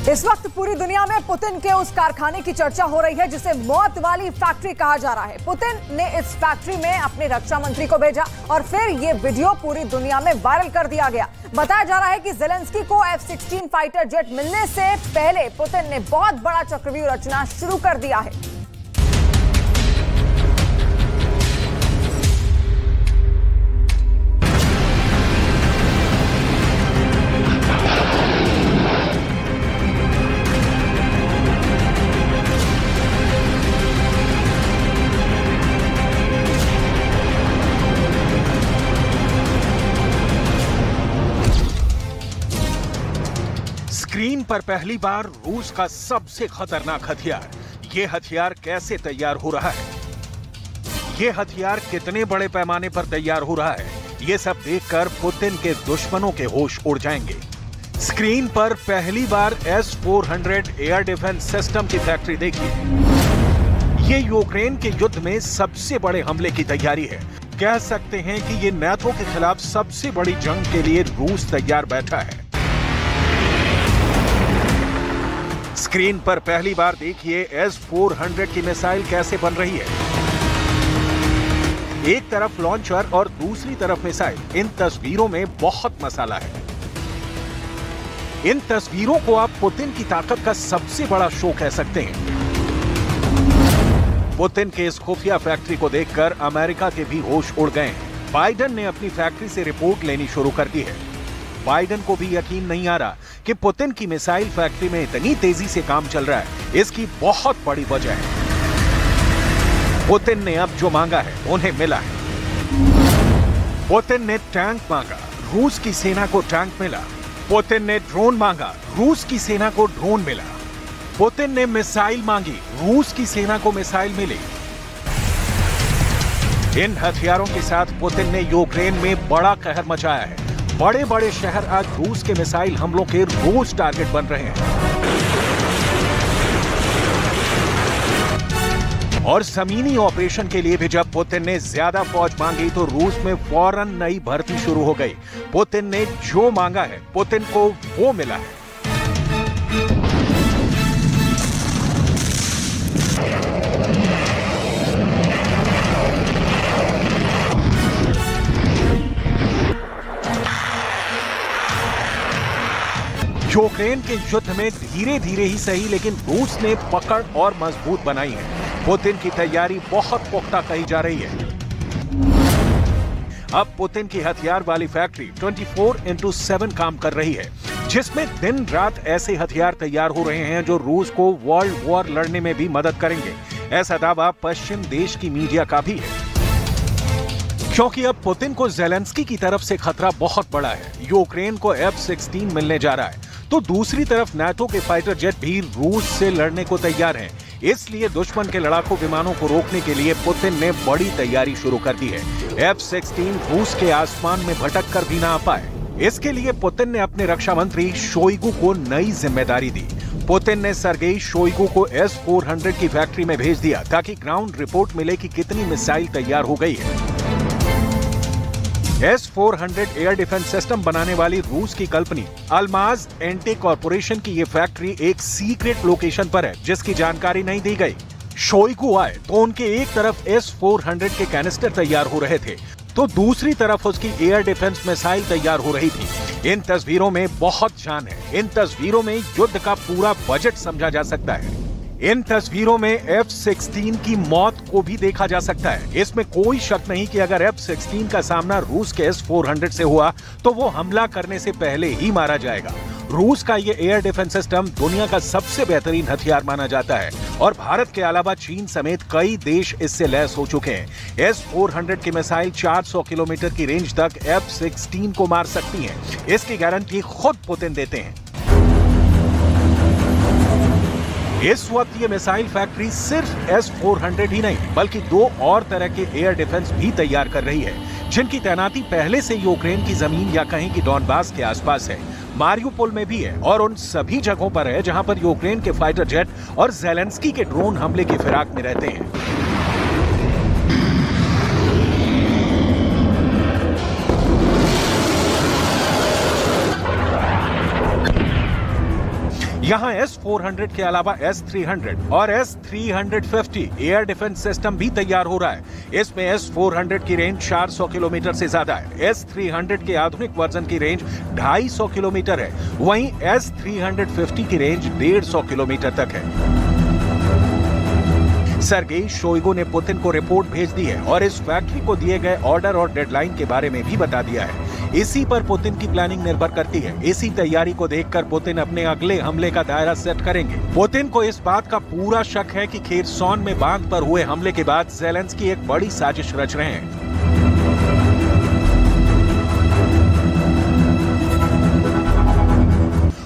इस वक्त पूरी दुनिया में पुतिन के उस कारखाने की चर्चा हो रही है जिसे मौत वाली फैक्ट्री कहा जा रहा है। पुतिन ने इस फैक्ट्री में अपने रक्षा मंत्री को भेजा और फिर ये वीडियो पूरी दुनिया में वायरल कर दिया गया। बताया जा रहा है कि ज़ेलेंस्की को F-16 फाइटर जेट मिलने से पहले पुतिन ने बहुत बड़ा चक्रव्यूह रचना शुरू कर दिया है। स्क्रीन पर पहली बार रूस का सबसे खतरनाक हथियार। ये हथियार कैसे तैयार हो रहा है, ये हथियार कितने बड़े पैमाने पर तैयार हो रहा है, ये सब देखकर पुतिन के दुश्मनों के होश उड़ जाएंगे। स्क्रीन पर पहली बार S-400 एयर डिफेंस सिस्टम की फैक्ट्री देखिए। ये यूक्रेन के युद्ध में सबसे बड़े हमले की तैयारी है। कह सकते हैं कि ये नाटो के खिलाफ सबसे बड़ी जंग के लिए रूस तैयार बैठा है। स्क्रीन पर पहली बार देखिए S-400 की मिसाइल कैसे बन रही है। एक तरफ लॉन्चर और दूसरी तरफ मिसाइल। इन तस्वीरों में बहुत मसाला है। इन तस्वीरों को आप पुतिन की ताकत का सबसे बड़ा शो कह सकते हैं। पुतिन के इस खुफिया फैक्ट्री को देखकर अमेरिका के भी होश उड़ गए हैं। बाइडेन ने अपनी फैक्ट्री से रिपोर्ट लेनी शुरू कर दी है। बाइडेन को भी यकीन नहीं आ रहा कि पुतिन की मिसाइल फैक्ट्री में इतनी तेजी से काम चल रहा है। इसकी बहुत बड़ी वजह है पुतिन ने अब जो मांगा है उन्हें मिला है। पुतिन ने टैंक मांगा, रूस की सेना को टैंक मिला। पुतिन ने ड्रोन मांगा, रूस की सेना को ड्रोन मिला। पुतिन ने मिसाइल मांगी, रूस की सेना को मिसाइल मिली। इन हथियारों के साथ पुतिन ने यूक्रेन में बड़ा कहर मचाया है। बड़े बड़े शहर आज रूस के मिसाइल हमलों के रोज टारगेट बन रहे हैं। और जमीनी ऑपरेशन के लिए भी जब पुतिन ने ज्यादा फौज मांगी तो रूस में फौरन नई भर्ती शुरू हो गई। पुतिन ने जो मांगा है पुतिन को वो मिला है। यूक्रेन के युद्ध में धीरे धीरे ही सही लेकिन रूस ने पकड़ और मजबूत बनाई है। पुतिन की तैयारी बहुत पुख्ता कही जा रही है। अब पुतिन की हथियार वाली फैक्ट्री 24/7 काम कर रही है, जिसमें दिन रात ऐसे हथियार तैयार हो रहे हैं जो रूस को वर्ल्ड वॉर लड़ने में भी मदद करेंगे। ऐसा दावा पश्चिम देश की मीडिया का भी है, क्योंकि अब पुतिन को ज़ेलेंस्की की तरफ से खतरा बहुत बड़ा है। यूक्रेन को F-16 मिलने जा रहा है तो दूसरी तरफ नाटो के फाइटर जेट भी रूस से लड़ने को तैयार हैं। इसलिए दुश्मन के लड़ाकू विमानों को रोकने के लिए पुतिन ने बड़ी तैयारी शुरू कर दी है। F-16 रूस के आसमान में भटक कर भी ना आ पाए, इसके लिए पुतिन ने अपने रक्षा मंत्री शोइगु को नई जिम्मेदारी दी। पुतिन ने सर्गेई शोइगु को S-400 की फैक्ट्री में भेज दिया ताकि ग्राउंड रिपोर्ट मिले कि कितनी मिसाइल तैयार हो गई है। S-400 एयर डिफेंस सिस्टम बनाने वाली रूस की कंपनी अल्माज एंटी कॉर्पोरेशन की ये फैक्ट्री एक सीक्रेट लोकेशन पर है जिसकी जानकारी नहीं दी गई। शोइगु आए तो उनके एक तरफ S-400 के कैनिस्टर तैयार हो रहे थे तो दूसरी तरफ उसकी एयर डिफेंस मिसाइल तैयार हो रही थी। इन तस्वीरों में बहुत जान है। इन तस्वीरों में युद्ध का पूरा बजट समझा जा सकता है। इन तस्वीरों में F-16 की मौत को भी देखा जा सकता है। इसमें कोई शक नहीं कि अगर F-16 का सामना रूस के S-400 से हुआ तो वो हमला करने से पहले ही मारा जाएगा। रूस का ये एयर डिफेंस सिस्टम दुनिया का सबसे बेहतरीन हथियार माना जाता है और भारत के अलावा चीन समेत कई देश इससे लैस हो चुके हैं। S-400 की मिसाइल 400 किलोमीटर की रेंज तक F-16 को मार सकती है। इसकी गारंटी खुद पुतिन देते हैं। इस वक्त ये मिसाइल फैक्ट्री सिर्फ S-400 ही नहीं बल्कि दो और तरह के एयर डिफेंस भी तैयार कर रही है, जिनकी तैनाती पहले से यूक्रेन की जमीन या कहीं की डॉनबास के आसपास है। मारियुपोल में भी है और उन सभी जगहों पर है जहां पर यूक्रेन के फाइटर जेट और ज़ेलेंस्की के ड्रोन हमले की फिराक में रहते हैं। यहाँ S-400 के अलावा S-300 और S-350 एयर डिफेंस सिस्टम भी तैयार हो रहा है। इसमें S-400 की रेंज 400 किलोमीटर से ज्यादा है। S-300 के आधुनिक वर्जन की रेंज 250 किलोमीटर है। वहीं S-350 की रेंज 150 किलोमीटर तक है। सर्गेई शोइगु ने पुतिन को रिपोर्ट भेज दी है और इस फैक्ट्री को दिए गए ऑर्डर और डेडलाइन के बारे में भी बता दिया है। इसी पर पुतिन की प्लानिंग निर्भर करती है। इसी तैयारी को देखकर पुतिन अपने अगले हमले का दायरा सेट करेंगे। पुतिन को इस बात का पूरा शक है कि खेरसॉन में बांध पर हुए हमले के बाद ज़ेलेंस्की एक बड़ी साजिश रच रहे हैं।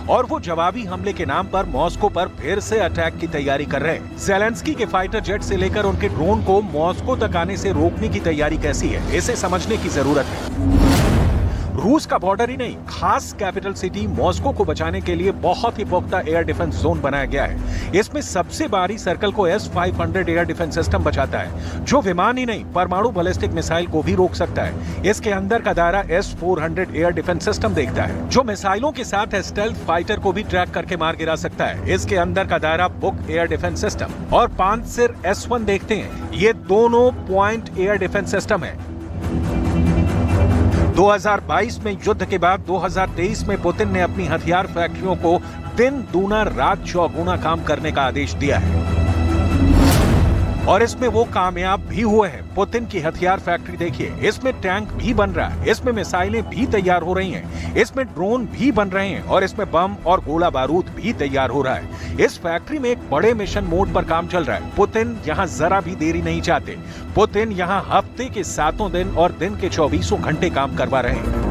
और वो जवाबी हमले के नाम पर मॉस्को पर फिर से अटैक की तैयारी कर रहे हैं। ज़ेलेंस्की के फाइटर जेट से लेकर उनके ड्रोन को मॉस्को तक आने से रोकने की तैयारी कैसी है, इसे समझने की जरूरत है। रूस का बॉर्डर ही नहीं, खास कैपिटल सिटी मॉस्को को बचाने के लिए बहुत ही पुख्ता एयर डिफेंस जोन बनाया गया है। इसमें सबसे बाहरी सर्कल को S-500 एयर डिफेंस सिस्टम बचाता है, जो विमान ही नहीं परमाणु बैलिस्टिक मिसाइल को भी रोक सकता है। इसके अंदर का दायरा S-400 एयर डिफेंस सिस्टम देखता है, जो मिसाइलों के साथ स्टेल्थ फाइटर को भी ट्रैक करके मार गिरा सकता है। इसके अंदर का दायरा बुक एयर डिफेंस सिस्टम और पांचसिर S-1 देखते हैं। ये दोनों पॉइंट एयर डिफेंस सिस्टम है। 2022 में युद्ध के बाद 2023 में पुतिन ने अपनी हथियार फैक्ट्रियों को दिन दूना रात चौगुना काम करने का आदेश दिया है और इसमें वो कामयाब भी हुए हैं। पुतिन की हथियार फैक्ट्री देखिए, इसमें टैंक भी बन रहा है, इसमें मिसाइलें भी तैयार हो रही हैं, इसमें ड्रोन भी बन रहे हैं और इसमें बम और गोला बारूद भी तैयार हो रहा है। इस फैक्ट्री में एक बड़े मिशन मोड पर काम चल रहा है। पुतिन यहाँ जरा भी देरी नहीं चाहते। पुतिन यहाँ हफ्ते के 7 दिन और दिन के 24 घंटे काम करवा रहे हैं।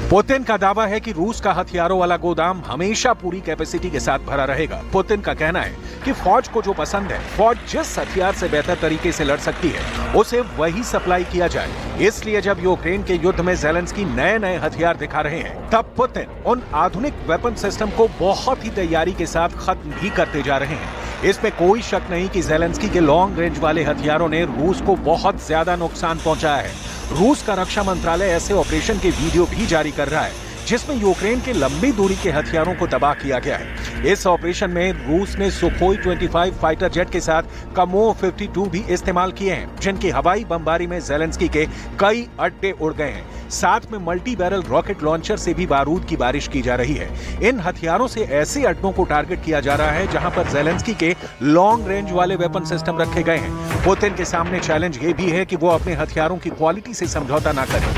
पुतिन का दावा है कि रूस का हथियारों वाला गोदाम हमेशा पूरी कैपेसिटी के साथ भरा रहेगा। पुतिन का कहना है कि फौज को जो पसंद है, फौज जिस हथियार से बेहतर तरीके से लड़ सकती है, उसे वही सप्लाई किया जाए। इसलिए जब यूक्रेन के युद्ध में ज़ेलेंस्की नए हथियार दिखा रहे हैं, तब पुतिन उन आधुनिक वेपन सिस्टम को बहुत ही तैयारी के साथ खत्म भी करते जा रहे हैं। इसमें कोई शक नहीं कि ज़ेलेंस्की के लॉन्ग रेंज वाले हथियारों ने रूस को बहुत ज्यादा नुकसान पहुंचाया है। रूस का रक्षा मंत्रालय ऐसे ऑपरेशन के वीडियो भी जारी कर रहा है जिसमें यूक्रेन के लंबी दूरी के हथियारों को तबाह किया गया है। इस ऑपरेशन में रूस ने सुखोई 25 फाइटर जेट के साथ कमोव 52 भी इस्तेमाल किए हैं, जिनकी हवाई बमबारी में ज़ेलेंस्की के कई अड्डे उड़ गए हैं। साथ में मल्टी बैरल रॉकेट लॉन्चर से भी बारूद की बारिश की जा रही है। इन हथियारों से ऐसे अड्डों को टारगेट किया जा रहा है जहां पर ज़ेलेंस्की के लॉन्ग रेंज वाले वेपन सिस्टम रखे गए हैं। पुतिन के सामने चैलेंज ये भी है कि वो अपने हथियारों की क्वालिटी से समझौता ना करें।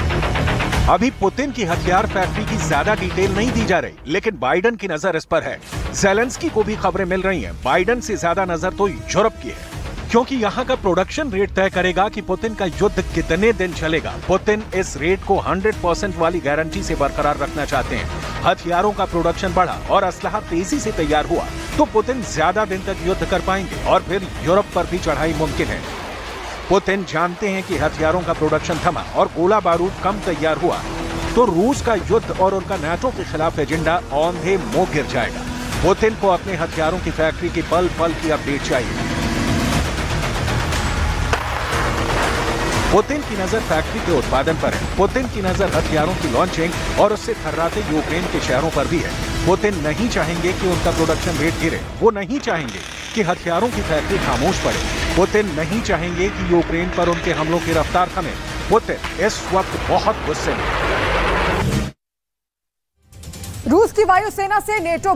अभी पुतिन की हथियार फैक्ट्री की ज्यादा डिटेल नहीं दी जा रही, लेकिन बाइडन की नजर इस पर है। ज़ेलेंस्की को भी खबरें मिल रही हैं। बाइडन से ज्यादा नजर तो यूरोप की है, क्योंकि यहाँ का प्रोडक्शन रेट तय करेगा कि पुतिन का युद्ध कितने दिन चलेगा। पुतिन इस रेट को 100% वाली गारंटी से बरकरार रखना चाहते हैं। हथियारों का प्रोडक्शन बढ़ा और असलहा तेजी से तैयार हुआ तो पुतिन ज्यादा दिन तक युद्ध कर पाएंगे और फिर यूरोप पर भी चढ़ाई मुमकिन है। पुतिन जानते हैं कि हथियारों का प्रोडक्शन थमा और गोला बारूद कम तैयार हुआ तो रूस का युद्ध और उनका नाटो के खिलाफ एजेंडा औंधे मुंह गिर जाएगा। पुतिन को अपने हथियारों की फैक्ट्री की पल पल की अपडेट चाहिए। पुतिन की नजर फैक्ट्री के उत्पादन पर है। पुतिन की नजर हथियारों की लॉन्चिंग और उससे थर्राते यूक्रेन के शहरों पर भी है। पुतिन नहीं चाहेंगे कि उनका प्रोडक्शन रेट गिरे। वो नहीं चाहेंगे कि हथियारों की फैक्ट्री खामोश पड़े। पुतिन नहीं चाहेंगे कि यूक्रेन पर उनके हमलों की रफ्तार थमे। पुतिन इस वक्त बहुत गुस्से में। रूस की वायुसेना से नेटो